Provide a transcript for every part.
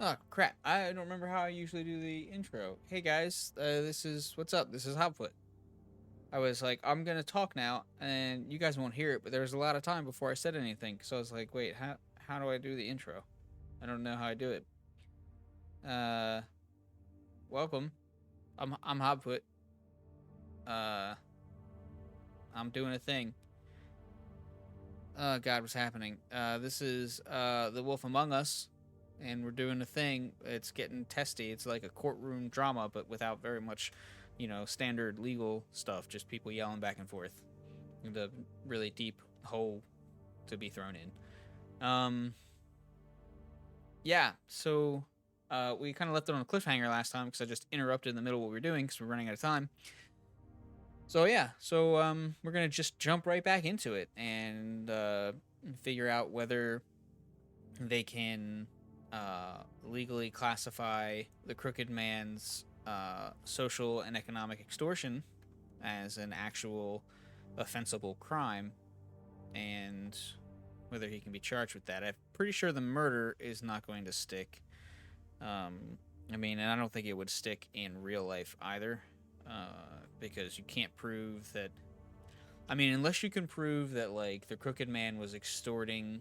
Oh, crap. I don't remember how I usually do the intro. Hey, guys. What's up? This is HobFoote. I was like, I'm going to talk now, and you guys won't hear it, but there was a lot of time before I said anything. So I was like, wait, how do I do the intro? I don't know how I do it. Welcome. I'm HobFoote. I'm doing a thing. Oh, God, what's happening? This is The Wolf Among Us. And we're doing a thing. It's getting testy. It's like a courtroom drama, but without very much, standard legal stuff. Just people yelling back and forth. And a really deep hole to be thrown in. Yeah, so we kind of left it on a cliffhanger last time because I just interrupted in the middle of what we were doing because we're running out of time. So yeah, we're going to just jump right back into it and figure out whether they can legally classify the Crooked Man's social and economic extortion as an actual offensible crime, and whether he can be charged with that. I'm pretty sure the murder is not going to stick. And I don't think it would stick in real life either, because you can't prove that. Unless you can prove that, like, the Crooked Man was extorting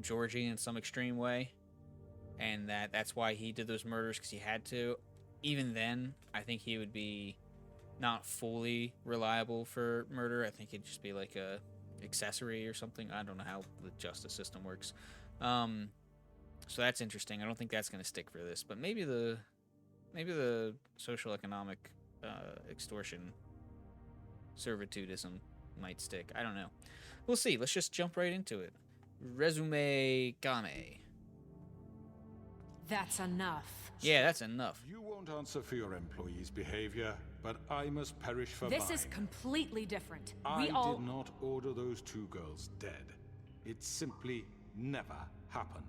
Georgie in some extreme way, and that's why he did those murders, because he had to. Even then, I think he would be not fully reliable for murder. I think it'd just be like a accessory or something. I don't know how the justice system works. So that's interesting. I don't think that's going to stick for this, but maybe the social economic extortion servitudism might stick. I don't know. We'll see. Let's just jump right into it. Resume game. That's enough. Yeah, that's enough. You won't answer for your employees' behavior, but I must perish for mine. This is completely different. I did not order those two girls dead. It simply never happened.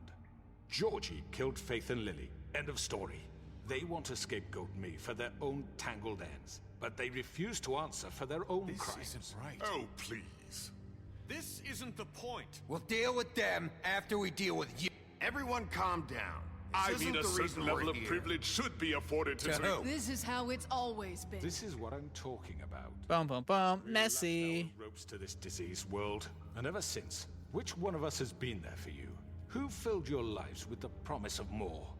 Georgie killed Faith and Lily. End of story. They want to scapegoat me for their own tangled ends, but they refuse to answer for their own crimes. This isn't right. Oh, please. This isn't the point. We'll deal with them after we deal with you. Everyone calm down. A certain level of privilege should be afforded to who? This is how it's always been. This is what I'm talking about. Bum bum bum. We Nessie. left our ropes to this diseased world, and ever since, which one of us has been there for you? Who filled your lives with the promise of more?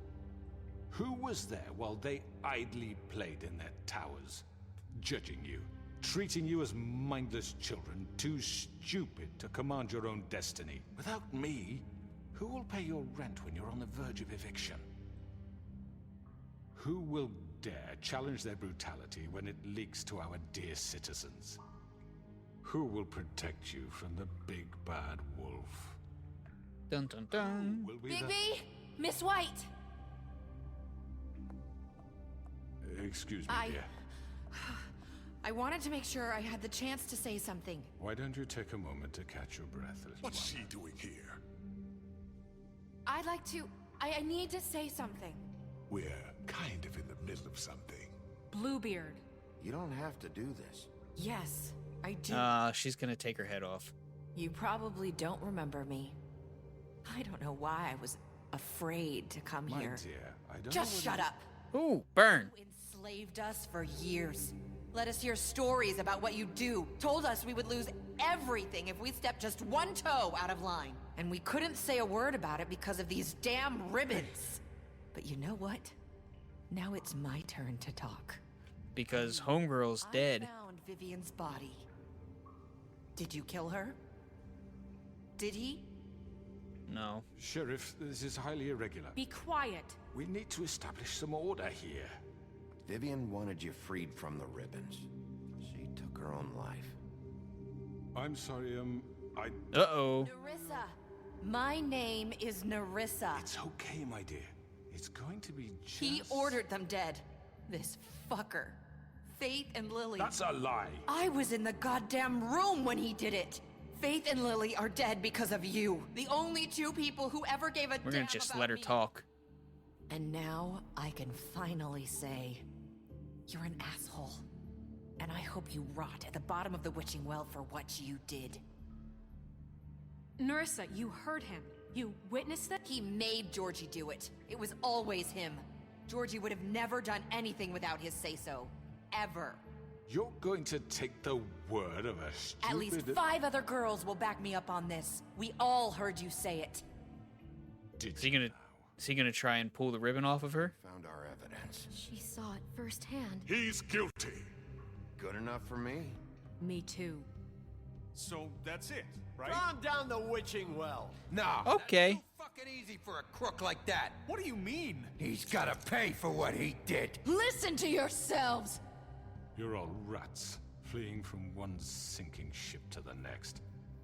Who was there while they idly played in their towers, judging you, treating you as mindless children, too stupid to command your own destiny? Without me, who will pay your rent when you're on the verge of eviction? Who will dare challenge their brutality when it leaks to our dear citizens? Who will protect you from the big bad wolf? Dun dun dun. Will we Bigby! Miss White! Excuse me, dear. I wanted to make sure I had the chance to say something. Why don't you take a moment to catch your breath, little What's one? she doing here? I'd like to... I need to say something. We're kind of in the middle of something. Bluebeard. You don't have to do this. Yes, I do. She's gonna take her head off. You probably don't remember me. I don't know why I was afraid to come My here. dear, I don't Just know shut up. Ooh, burn. You enslaved us for years. Let us hear stories about what you do. Told us we would lose everything if we stepped just one toe out of line. And we couldn't say a word about it because of these damn ribbons. But you know what? Now it's my turn to talk. Because Homegirl's dead. I found Vivian's body. Did you kill her? Did he? No. Sheriff, this is highly irregular. Be quiet. We need to establish some order here. Vivian wanted you freed from the ribbons. She took her own life. I'm sorry, Uh-oh. Nerissa. My name is Nerissa. It's okay, my dear. It's going to be just... He ordered them dead. This fucker. Faith and Lily. That's a lie. I was in the goddamn room when he did it. Faith and Lily are dead because of you. The only two people who ever gave a damn We're gonna just about let her me. talk. And now I can finally say, you're an asshole. And I hope you rot at the bottom of the witching well for what you did. Nerissa, you heard him. You witnessed that? He made Georgie do it. It was always him. Georgie would have never done anything without his say-so. Ever. You're going to take the word of a stupid... At least 5 other girls will back me up on this. We all heard you say it. Is he gonna try and pull the ribbon off of her? Found our evidence. She saw it firsthand. He's guilty. Good enough for me? Me too. So that's it, right? Calm down the witching well. No. Okay. Too fucking easy for a crook like that. What do you mean? He's gotta pay for what he did. Listen to yourselves! You're all rats, fleeing from one sinking ship to the next.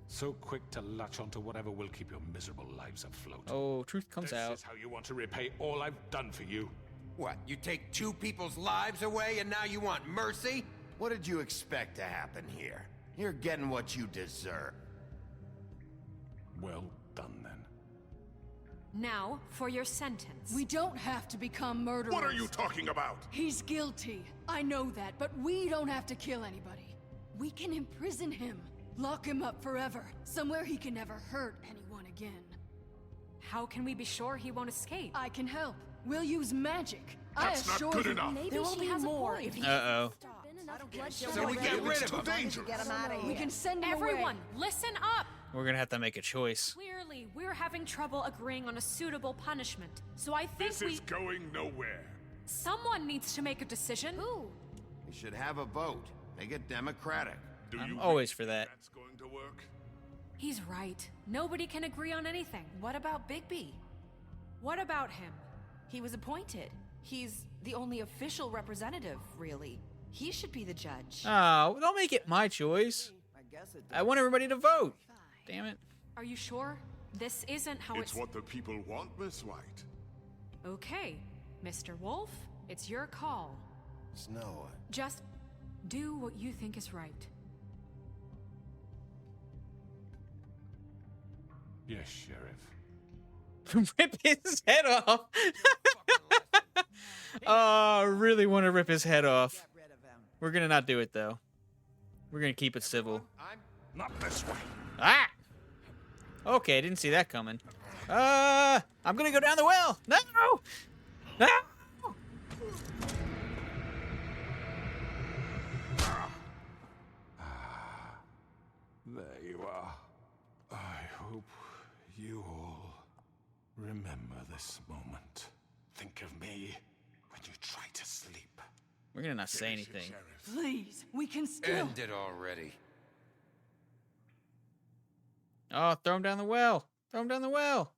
So quick to latch onto whatever will keep your miserable lives afloat. Oh, truth comes This out. is how you want to repay all I've done for you. What, you take 2 people's lives away and now you want mercy? What did you expect to happen here? You're getting what you deserve. Well done, then. Now, for your sentence. We don't have to become murderers. What are you talking about? He's guilty. I know that, but we don't have to kill anybody. We can imprison him. Lock him up forever. Somewhere he can never hurt anyone again. How can we be sure he won't escape? I can help. We'll use magic. That's I not assure good you. enough. Maybe There will she be has a more point. if he Uh-oh. So we get rid of him. Dangerous. We can send him Everyone, away. listen up! We're gonna have to make a choice. Clearly, we're having trouble agreeing on a suitable punishment. So I think This is going nowhere. someone needs to make a decision. Who? We should have a vote. Make it democratic. Do I'm you always think for that. That's going to work? He's right. Nobody can agree on anything. What about Bigby? What about him? He was appointed. He's the only official representative, really. He should be the judge. Oh, don't make it my choice. I want everybody to vote. Damn it. Are you sure? This isn't how It's what the people want, Miss White. Okay, Mr. Wolf, it's your call. Snow. Just do what you think is right. Yes, Sheriff. Rip his head off. Oh, I really want to rip his head off. We're gonna not do it though. We're gonna keep it civil. Not this way. Ah! Okay, I didn't see that coming. I'm gonna go down the well. No! No! There you are. I hope you all remember this moment. Think of me when you try to sleep. We're gonna not say anything. Please, we can still. End it already. Oh, throw him down the well. Throw him down the well.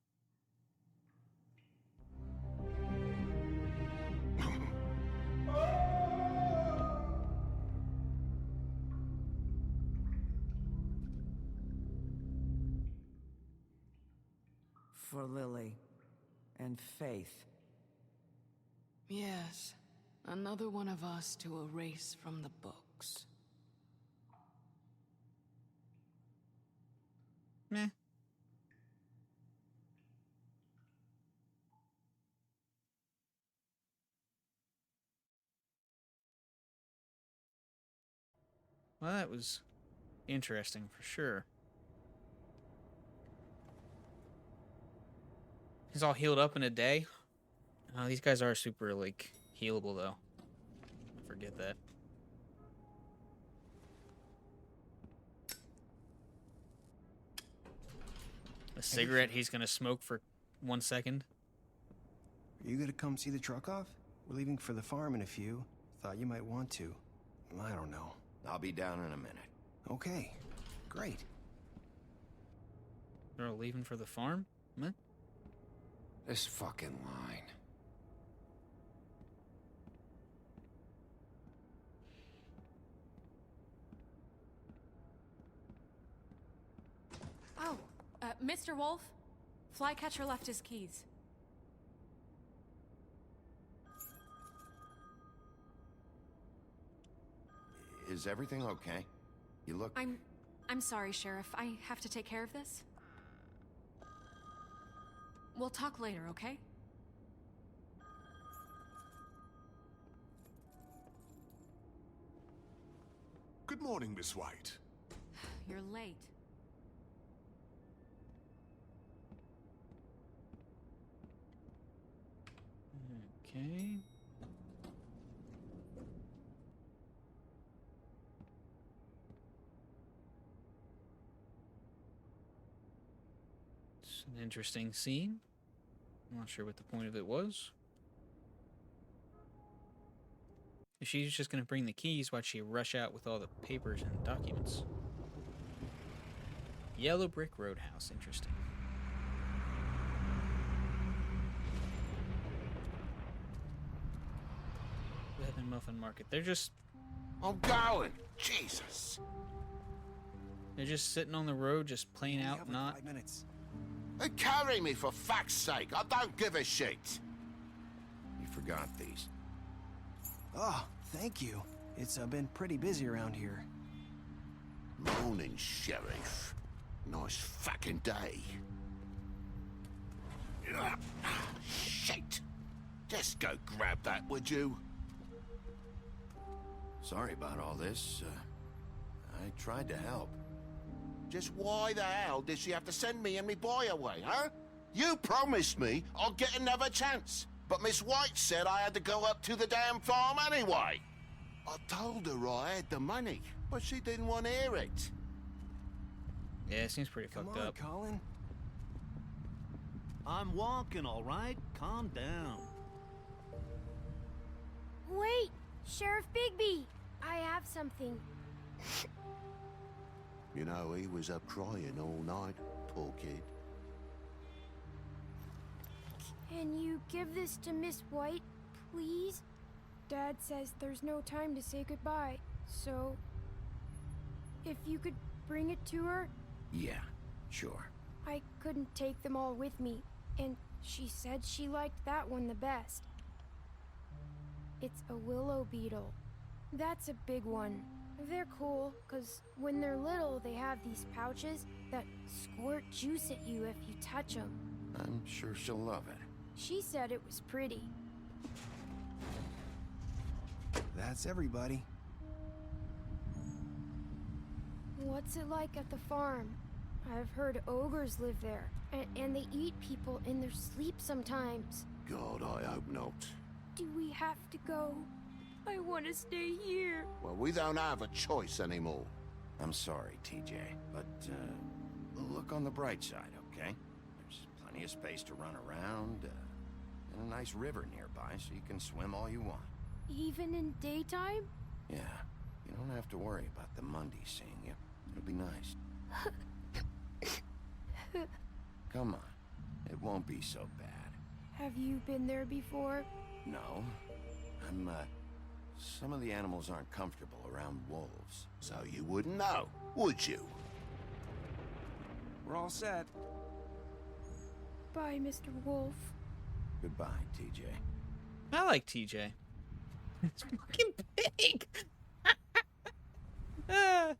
For Lily and Faith. Yes, another one of us to erase from the books. Meh. Well, that was interesting for sure. He's all healed up in a day. Oh, these guys are super, like, healable, though. Forget that. A cigarette he's gonna smoke for 1 second. Are you gonna come see the truck off? We're leaving for the farm in a few. Thought you might want to. I don't know. I'll be down in a minute. Okay, great. They're all leaving for the farm? Meh. This fucking line. Oh, Mr. Wolf, Flycatcher left his keys. Is everything okay? You look... I'm sorry, Sheriff. I have to take care of this. We'll talk later, okay? Good morning, Miss White. You're late. Okay. It's an interesting scene. I'm not sure what the point of it was. If she's just going to bring the keys, why'd she rush out with all the papers and documents? Yellow Brick Roadhouse. Interesting. Lebanon Muffin Market. They're just... I'm going. Jesus. They're just sitting on the road, just playing out, not... 5 minutes. Hey, carry me for fuck's sake. I don't give a shit. You forgot these. Oh, thank you. It's been pretty busy around here. Morning, Sheriff. Nice fucking day. Shit. Just go grab that, would you? Sorry about all this. I tried to help. Just why the hell did she have to send me and me boy away, huh? You promised me I'll get another chance, but Miss White said I had to go up to the damn farm anyway. I told her I had the money, but she didn't want to hear it. Yeah, it seems pretty Come fucked on, up. Colin. I'm walking, all right? Calm down. Wait! Sheriff Bigby! I have something. You know, he was up crying all night, poor kid. Can you give this to Miss White, please? Dad says there's no time to say goodbye, so... if you could bring it to her? Yeah, sure. I couldn't take them all with me, and she said she liked that one the best. It's a willow beetle. That's a big one. They're cool, because when they're little, they have these pouches that squirt juice at you if you touch them. I'm sure she'll love it. She said it was pretty. That's everybody. What's it like at the farm? I've heard ogres live there, and they eat people in their sleep sometimes. God, I hope not. Do we have to go? I want to stay here. Well, we don't have a choice anymore. I'm sorry, TJ, but look on the bright side, okay? There's plenty of space to run around, and a nice river nearby so you can swim all you want. Even in daytime? Yeah, you don't have to worry about the Mundies seeing you. It'll be nice. Come on, it won't be so bad. Have you been there before? No, some of the animals aren't comfortable around wolves. So you wouldn't know, would you? We're all set. Bye, Mr. Wolf. Goodbye, TJ. I like TJ. It's fucking big. Ah.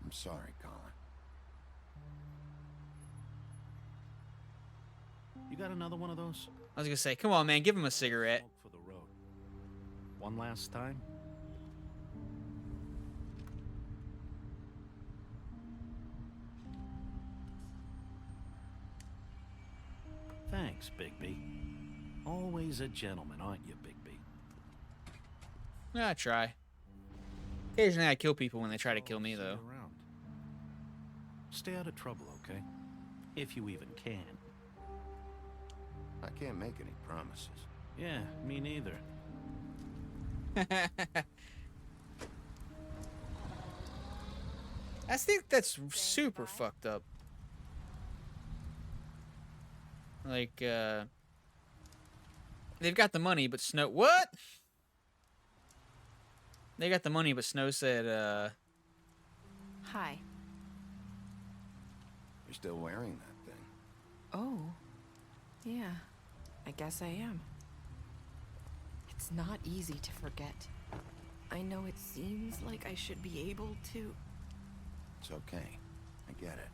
I'm sorry, Colin. You got another one of those? I was gonna say, come on, man, give him a cigarette. Smoke for the road. One last time? Thanks, Bigby. Always a gentleman, aren't you, Bigby? I try. Occasionally I kill people when they try to kill me, See you though. around. Stay out of trouble, okay? If you even can. I can't make any promises. Yeah, me neither. I think that's super fucked up. Like, they've got the money, but Snow... What? They got the money, but Snow said, Hi. You're still wearing that thing. Oh. Yeah. I guess I am. It's not easy to forget. I know it seems like I should be able to... It's okay. I get it.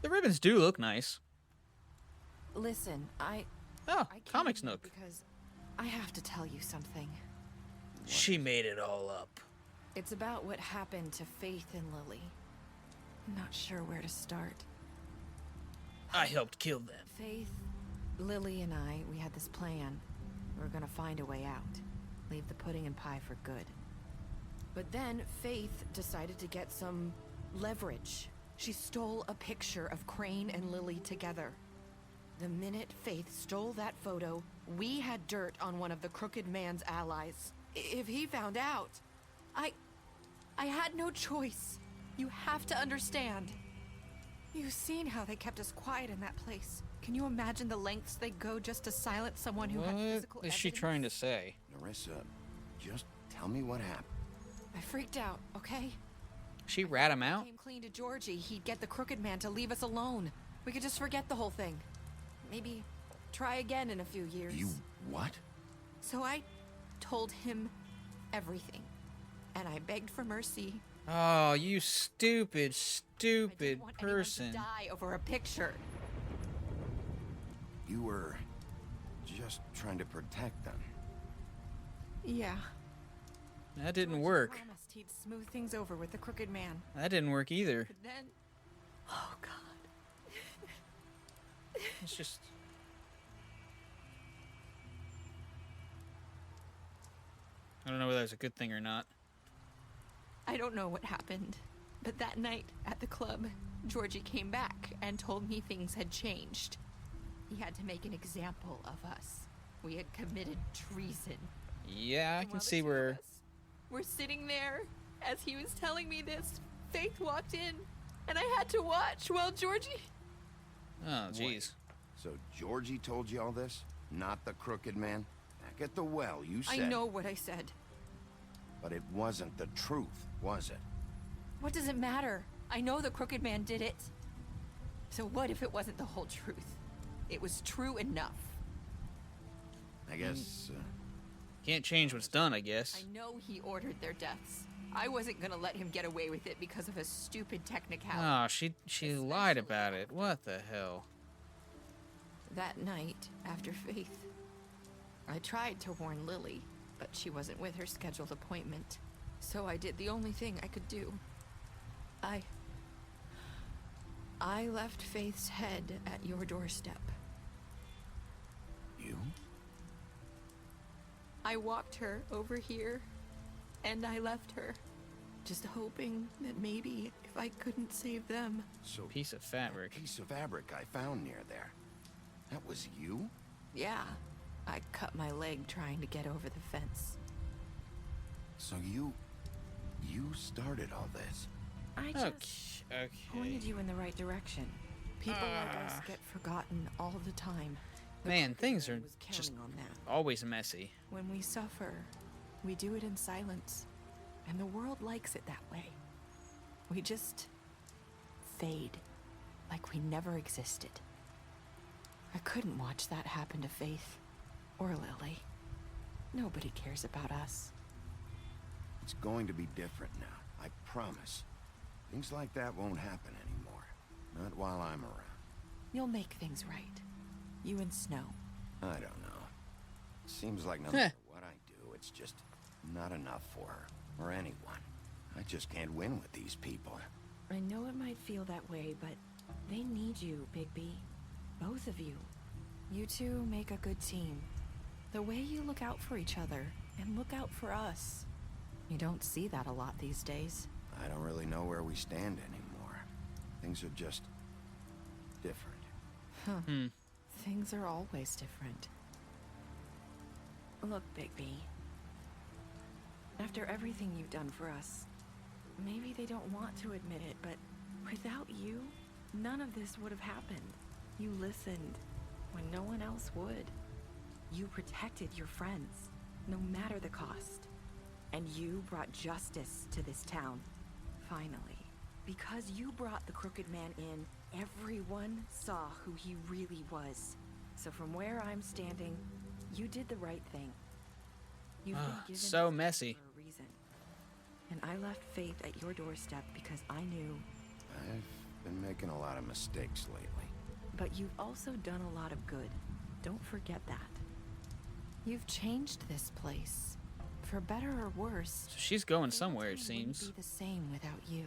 the ribbons do look nice. Listen, Oh, I Comics came here Nook. because I have to tell you something. She made it all up. It's about what happened to Faith and Lily. I'm not sure where to start. I helped kill them. Faith, Lily, and I, we had this plan. We were gonna find a way out. Leave the pudding and pie for good. But then Faith decided to get some leverage. She stole a picture of Crane and Lily together. The minute Faith stole that photo, we had dirt on one of the Crooked Man's allies. If he found out, I had no choice. You have to understand. You've seen how they kept us quiet in that place. Can you imagine the lengths they go just to silence someone who had physical What is she evidence? trying to say? Nerissa, just tell me what happened. I freaked out, okay? She rat him out? Came clean to Georgie, he'd get the Crooked Man to leave us alone. We could just forget the whole thing. Maybe try again in a few years. You what? So I told him everything. And I begged for mercy. Oh, you stupid, I stupid didn't want anyone person. to die over a picture. You were just trying to protect them. Yeah. That didn't Georgie work. promised he'd smooth things over with the Crooked Man. That didn't work either. But then... Oh, God. It's just... I don't know whether that's a good thing or not. I don't know what happened, but that night at the club, Georgie came back and told me things had changed. He had to make an example of us. We had committed treason. Yeah, I And can while the see two where... of us were sitting there, as he was telling me this, Faith walked in, and I had to watch while Georgie... Oh, jeez. So Georgie told you all this? Not the Crooked Man? Back at the well, you I said... know what I said. But it wasn't the truth, was it? What does it matter? I know the Crooked Man did it. So what if it wasn't the whole truth? It was true enough. I guess, Can't change what's done, I guess. I know he ordered their deaths. I wasn't gonna let him get away with it because of a stupid technicality. Oh, she lied about it. What the hell? That night, after Faith, I tried to warn Lily, but she wasn't with her scheduled appointment. So I did the only thing I could do. I left Faith's head at your doorstep. you? I walked her over here, and I left her, just hoping that maybe if I couldn't save them. So Piece of fabric. piece of fabric I found near there. That was you? Yeah, I cut my leg trying to get over the fence. So you started all this. I just pointed Okay. you in the right direction. People like us get forgotten all the time. The Man, Crooked things Man are was just counting on that. always messy. When we suffer, we do it in silence, and the world likes it that way. We just fade, like we never existed. I couldn't watch that happen to Faith or Lily. Nobody cares about us. It's going to be different now, I promise. Things like that won't happen anymore. Not while I'm around. You'll make things right. You and Snow. I don't know. Seems like no matter what I do, it's just not enough for her, or anyone. I just can't win with these people. I know it might feel that way, but they need you, Bigby. Both of you. You two make a good team. The way you look out for each other, and look out for us. You don't see that a lot these days. I don't really know where we stand anymore. Things are just different. Things are always different. Look, Bigby. After everything you've done for us, maybe they don't want to admit it, but without you, none of this would have happened. You listened when no one else would. You protected your friends, no matter the cost. And you brought justice to this town. Finally. Because you brought the Crooked Man in, everyone saw who he really was. So from where I'm standing, you did the right thing. You've been given so this messy. for a reason. And I left Faith at your doorstep because I knew. I've been making a lot of mistakes lately. But you've also done a lot of good. Don't forget that. You've changed this place. for better or worse, So she's going somewhere, it Fabletown seems. wouldn't be the same without you.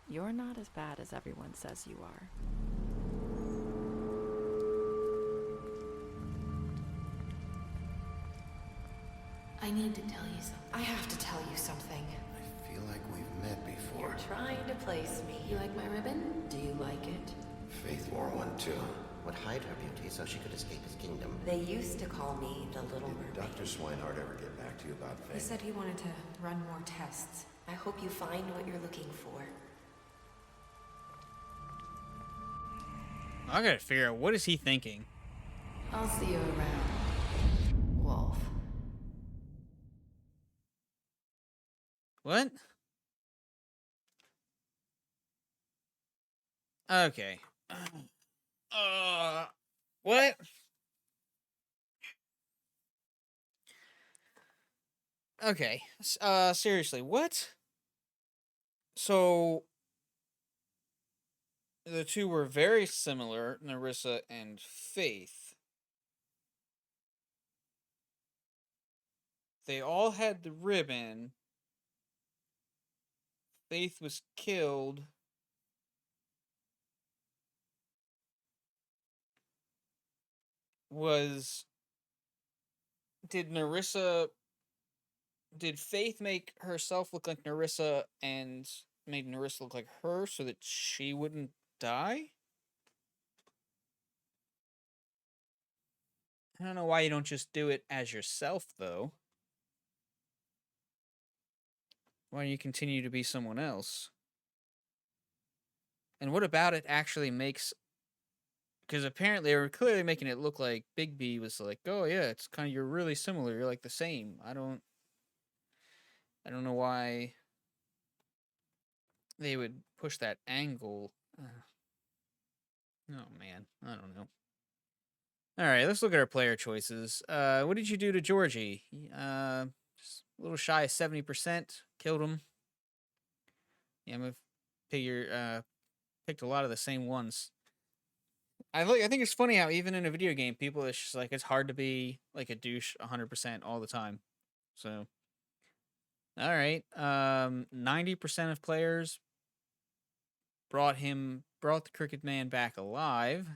You're not as bad as everyone says you are. I need to tell you something. I have to tell you something. I feel like we've met before. You're trying to place me. You like my ribbon? Do you like it? Faith wore one too. Would hide her beauty so she could escape his kingdom. They used to call me the Little Did Mermaid. Dr. Swinehart ever get back to you about He Faith? said he wanted to run more tests. I hope you find what you're looking for. I gotta figure out, what is he thinking? I'll see you around, Wolf. What? Okay. What? Okay. Seriously, what? So the two were very similar, Nerissa and Faith. They all had the ribbon. Faith was killed. Did Faith make herself look like Nerissa and made Nerissa look like her so that she wouldn't die? I don't know why you don't just do it as yourself, though. Why do you continue to be someone else? And what about it actually makes... Because apparently they were clearly making it look like Bigby was like, oh yeah, it's kind of, you're really similar, you're like the same. I don't know why they would push that angle. Oh man, I don't know. Alright, let's look at our player choices. What did you do to Georgie? Just a little shy of 70%. Killed him. Yeah, I'm gonna figure, picked a lot of the same ones. I think it's funny how even in a video game, people, it's just like, it's hard to be like a douche 100% all the time. So, all right. 90% of players brought the Crooked Man back alive.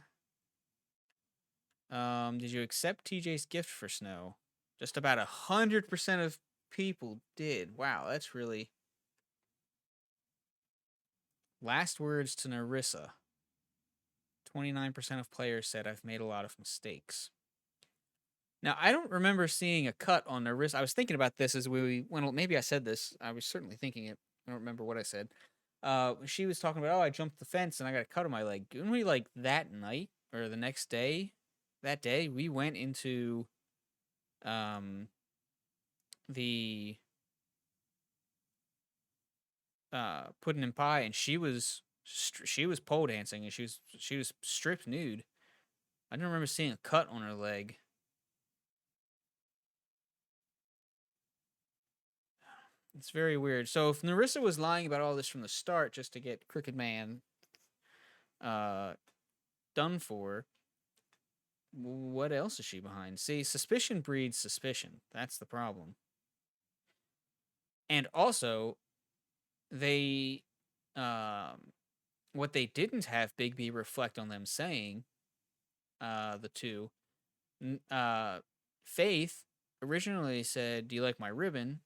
Did you accept TJ's gift for Snow? Just about 100% of people did. Wow, that's really... Last words to Nerissa. 29% of players said, I've made a lot of mistakes. Now, I don't remember seeing a cut on Nerissa. I was thinking about this as we went. Maybe I said this. I was certainly thinking it. I don't remember what I said. She was talking about, oh, I jumped the fence and I got a cut on my leg. Didn't we, like, that night or the next day? That day, we went into the Puddin' and Pie, and she was pole dancing, and she was stripped nude. I don't remember seeing a cut on her leg. It's very weird. So if Nerissa was lying about all this from the start just to get Crooked Man done for, what else is she behind? See, suspicion breeds suspicion. That's the problem. And also, they what they didn't have Bigby reflect on them saying, the two, Faith originally said, do you like my ribbon?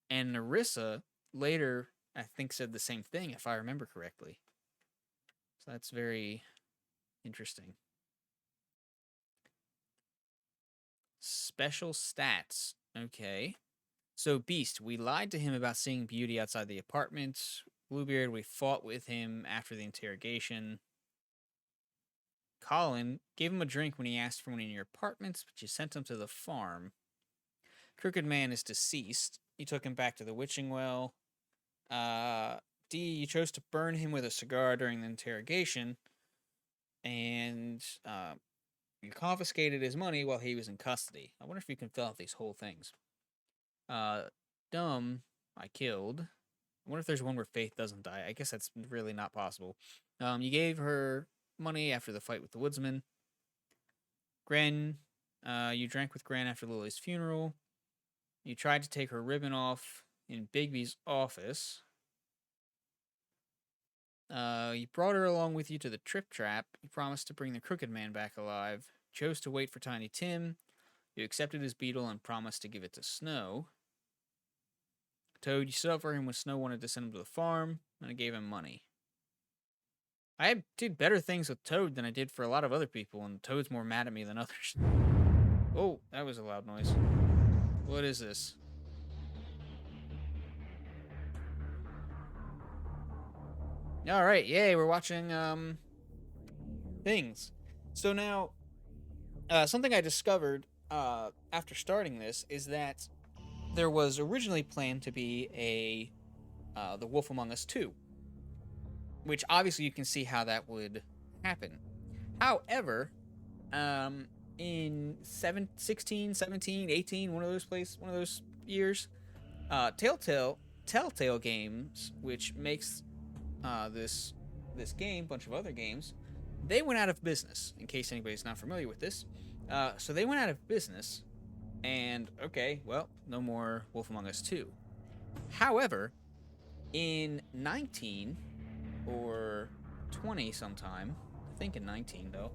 And Nerissa later, I think, said the same thing, if I remember correctly. So that's very interesting. Special stats. Okay. So, Beast, we lied to him about seeing Beauty outside the apartment. Bluebeard, we fought with him after the interrogation. Colin, gave him a drink when he asked for one in your apartments, but you sent him to the farm. Crooked Man is deceased. You took him back to the witching well. D, you chose to burn him with a cigar during the interrogation. And you confiscated his money while he was in custody. I wonder if you can fill out these whole things. Dumb, I killed. I wonder if there's one where Faith doesn't die. I guess that's really not possible. You gave her money after the fight with the woodsman. Gren, you drank with Gren after Lily's funeral. You tried to take her ribbon off in Bigby's office. You brought her along with you to the trip trap. You promised to bring the Crooked Man back alive. Chose to wait for Tiny Tim. You accepted his beetle and promised to give it to Snow. Toad, you stood up for him when Snow wanted to send him to the farm, and I gave him money. I did better things with Toad than I did for a lot of other people, and Toad's more mad at me than others. Oh, that was a loud noise. What is this? Alright, yay, we're watching, things. So now, something I discovered, after starting this is that there was originally planned to be The Wolf Among Us 2. Which obviously you can see how that would happen. However, in 16, 17, 18, one of those years, Telltale Games, which makes this game, bunch of other games, they went out of business. In case anybody's not familiar with this, so they went out of business, and okay, well, no more Wolf Among Us 2. However, in 19 or 20 sometime, I think in 19 though,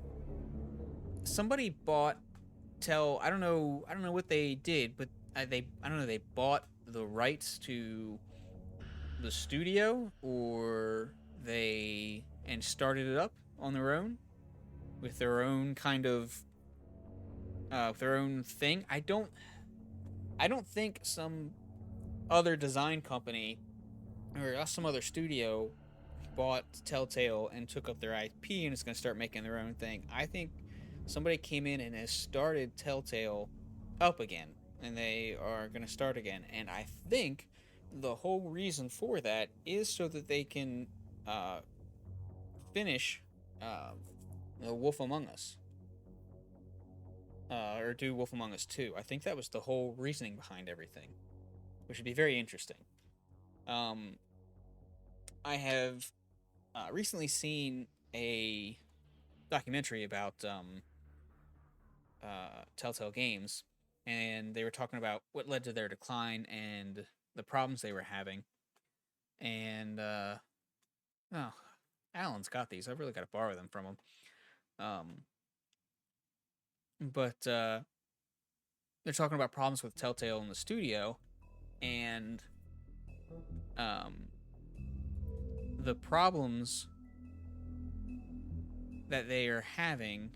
somebody bought I don't know what they did, but they bought the rights to the studio, or and started it up on their own with their own kind of their own thing. I don't think some other design company or some other studio bought Telltale and took up their IP and is going to start making their own thing. I think somebody came in and has started Telltale up again, and they are going to start again. And I think the whole reason for that is so that they can finish The Wolf Among Us. Or do Wolf Among Us 2. I think that was the whole reasoning behind everything, which would be very interesting. I have recently seen a documentary about Telltale Games, and they were talking about what led to their decline and the problems they were having. And oh, Alan's got these. I've really got to borrow them from him. But they're talking about problems with Telltale in the studio, and the problems that they are having,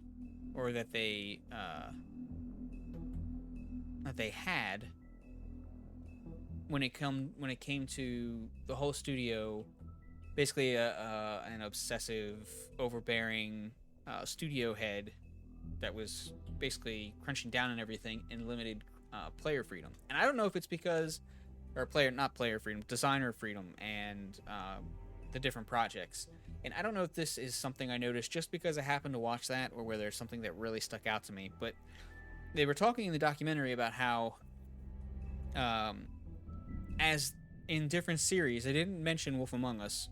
or that they had when it came to the whole studio, basically an obsessive, overbearing studio head that was basically crunching down on everything and limited player freedom. And I don't know if it's because, designer freedom, and the different projects. And I don't know if this is something I noticed just because I happened to watch that, or whether it's something that really stuck out to me. But they were talking in the documentary about how, as in different series, they didn't mention Wolf Among Us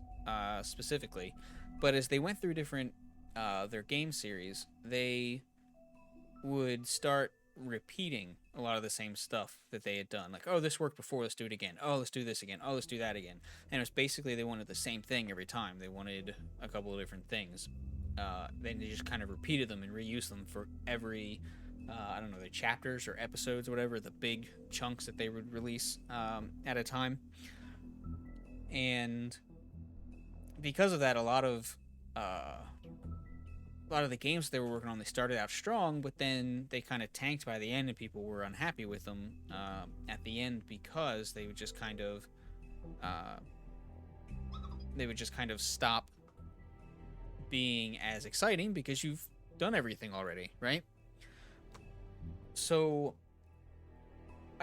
specifically, but as they went through different their game series, they would start repeating a lot of the same stuff that they had done. Like, oh, this worked before, let's do it again. Oh, let's do this again. Oh, let's do that again. And it was basically they wanted the same thing every time. They wanted a couple of different things. Then they just kind of repeated them and reused them for every, the chapters or episodes or whatever, the big chunks that they would release at a time. And because of that, a lot of the games they were working on, they started out strong, but then they kind of tanked by the end, and people were unhappy with them at the end, because they would just kind of stop being as exciting because you've done everything already, right? So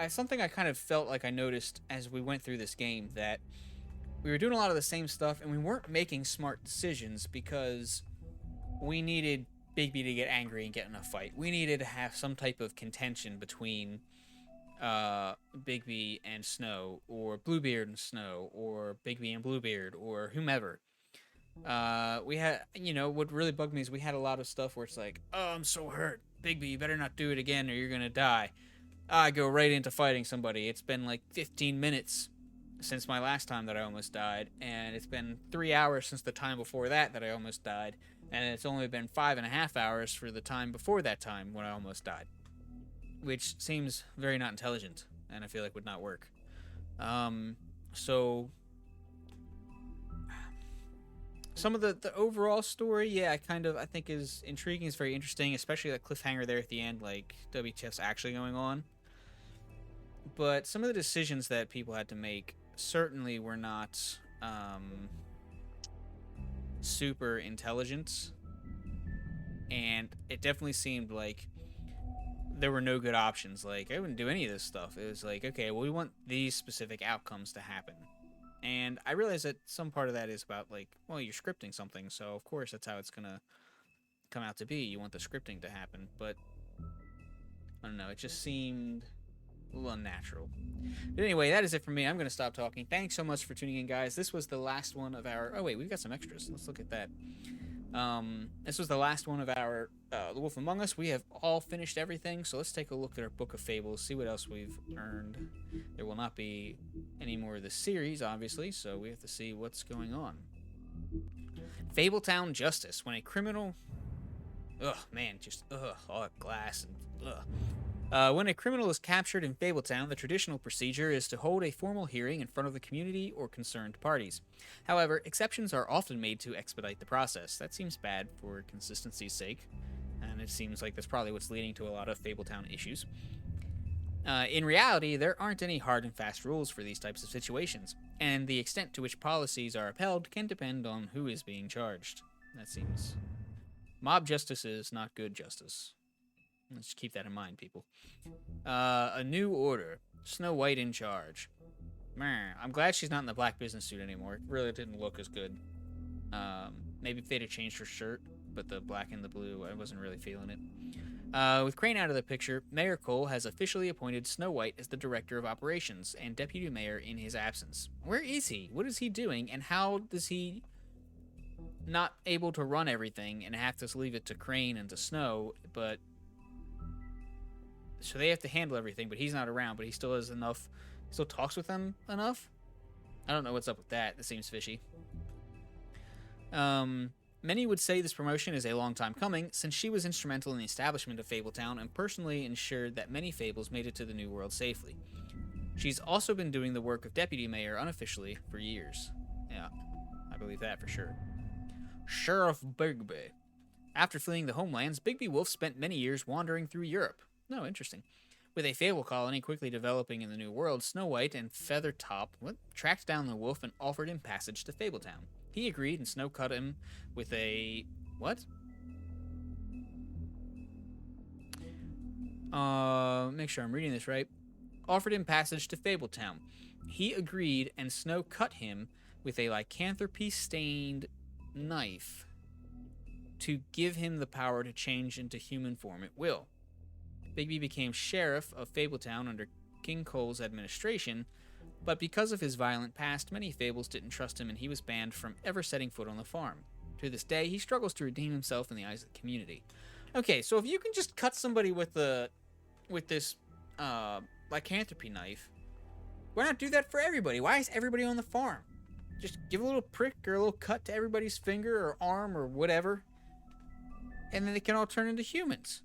something I kind of felt like I noticed as we went through this game, that we were doing a lot of the same stuff and we weren't making smart decisions, because we needed Bigby to get angry and get in a fight. We needed to have some type of contention between Bigby and Snow, or Bluebeard and Snow, or Bigby and Bluebeard, or whomever. We had, what really bugged me is we had a lot of stuff where it's like, oh, I'm so hurt. Bigby, you better not do it again or you're gonna die. I go right into fighting somebody. It's been like 15 minutes since my last time that I almost died, and it's been 3 hours since the time before that I almost died, and it's only been 5.5 hours for the time before that time when I almost died, which seems very not intelligent, and I feel like would not work. So some of the overall story, yeah, I think is intriguing. It's very interesting, especially that cliffhanger there at the end, like WTF's actually going on. But some of the decisions that people had to make certainly were not super intelligent, and it definitely seemed like there were no good options. Like, I wouldn't do any of this stuff. It was like, okay, well, we want these specific outcomes to happen. And I realize that some part of that is about, like, well, you're scripting something, so of course that's how it's gonna come out to be. You want the scripting to happen, but I don't know, it just seemed a little unnatural. But anyway, that is it for me. I'm gonna stop talking. Thanks so much for tuning in, guys. This was the last one of our... Oh, wait, we've got some extras. Let's look at that. This was the last one of our The Wolf Among Us. We have all finished everything, so let's take a look at our Book of Fables, see what else we've earned. There will not be any more of this series, obviously, so we have to see what's going on. Fabletown Justice. When a criminal... Ugh, man, just all that glass and when a criminal is captured in Fabletown, the traditional procedure is to hold a formal hearing in front of the community or concerned parties. However, exceptions are often made to expedite the process. That seems bad for consistency's sake, and it seems like that's probably what's leading to a lot of Fabletown issues. In reality, there aren't any hard and fast rules for these types of situations, and the extent to which policies are upheld can depend on who is being charged. That seems... Mob justice is not good justice. Let's keep that in mind, people. A new order. Snow White in charge. I'm glad she's not in the black business suit anymore. It really didn't look as good. Maybe if they'd have changed her shirt, but the black and the blue, I wasn't really feeling it. With Crane out of the picture, Mayor Cole has officially appointed Snow White as the Director of Operations and Deputy Mayor in his absence. Where is he? What is he doing? And how does he not able to run everything and have to leave it to Crane and to Snow, but... So they have to handle everything, but he's not around, but he still has enough... Still talks with them enough? I don't know what's up with that. That seems fishy. Many would say this promotion is a long time coming, since she was instrumental in the establishment of Fabletown and personally ensured that many Fables made it to the New World safely. She's also been doing the work of Deputy Mayor unofficially for years. Yeah, I believe that for sure. Sheriff Bigby. After fleeing the homelands, Bigby Wolf spent many years wandering through Europe. Oh, interesting. With a Fable colony quickly developing in the New World, Snow White and Feathertop tracked down the wolf and offered him passage to Fabletown. He agreed, and Snow cut him with a... What? Make sure I'm reading this right. Offered him passage to Fabletown. He agreed, and Snow cut him with a lycanthropy-stained knife to give him the power to change into human form at will. Bigby became sheriff of Fabletown under King Cole's administration, but because of his violent past, many Fables didn't trust him and he was banned from ever setting foot on the farm. To this day, he struggles to redeem himself in the eyes of the community. Okay, so if you can just cut somebody with this lycanthropy knife, why not do that for everybody? Why is everybody on the farm? Just give a little prick or a little cut to everybody's finger or arm or whatever, and then they can all turn into humans.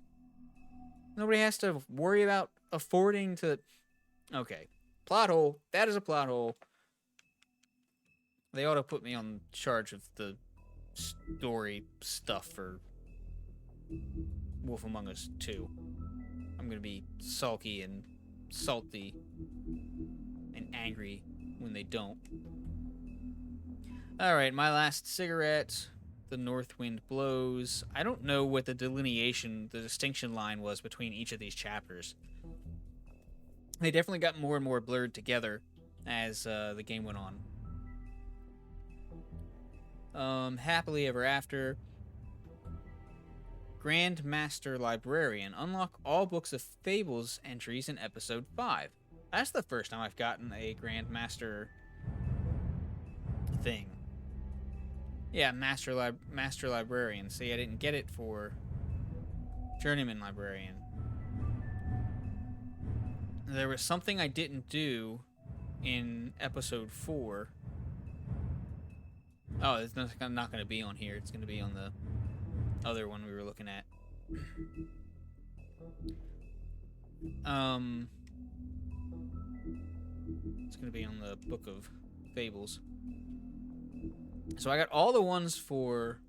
Nobody has to worry about affording to... Okay. Plot hole. That is a plot hole. They ought to put me on charge of the story stuff for Wolf Among Us 2. I'm going to be sulky and salty and angry when they don't. Alright, my last cigarette... The North Wind Blows. I don't know what the distinction line was between each of these chapters. They definitely got more and more blurred together as the game went on. Happily Ever After. Grand Master Librarian. Unlock all books of Fables entries in Episode 5. That's the first time I've gotten a Grand Master thing. Yeah, Master Librarian. See, I didn't get it for Journeyman Librarian. There was something I didn't do in episode 4. Oh, it's not going to be on here. It's going to be on the other one we were looking at. It's going to be on the Book of Fables. So I got all the ones for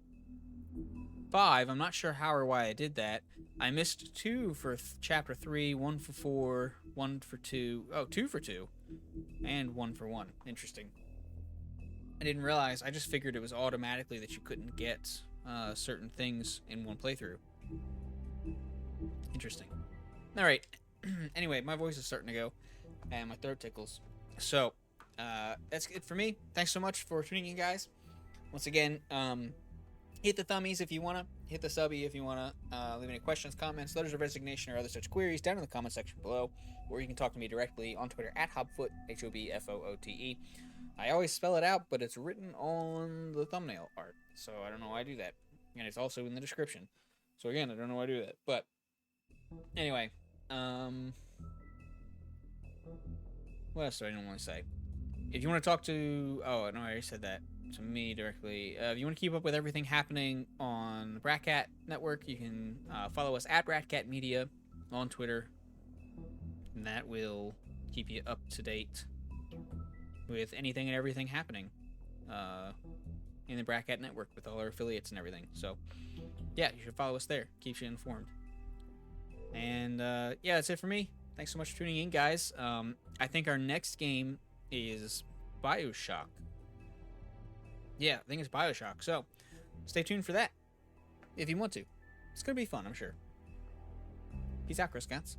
5. I'm not sure how or why I did that. I missed 2 for chapter 3, 1 for 4, 1 for 2. Oh, 2 for 2. And 1 for 1. Interesting. I didn't realize. I just figured it was automatically that you couldn't get certain things in one playthrough. Interesting. Alright. Anyway, my voice is starting to go. And my throat tickles. So, that's it for me. Thanks so much for tuning in, guys. Once again, hit the thummies if you want to. Hit the subby if you want to. Leave any questions, comments, letters of resignation, or other such queries down in the comment section below. Or you can talk to me directly on Twitter at HobFoote, HobFoote. I always spell it out, but it's written on the thumbnail art. So I don't know why I do that. And it's also in the description. So again, I don't know why I do that. But anyway, what else do I want to say? If you want to talk to... Oh, no, I already said that. To me directly. If you want to keep up with everything happening on the Bratcat Network, you can follow us at Bratcat Media on Twitter. And that will keep you up to date with anything and everything happening in the Bratcat Network with all our affiliates and everything. So, yeah, you should follow us there. Keeps you informed. And, yeah, that's it for me. Thanks so much for tuning in, guys. I think our next game is Bioshock. Yeah, I think it's Bioshock. So, stay tuned for that. If you want to. It's going to be fun, I'm sure. Peace out, Chris Gats.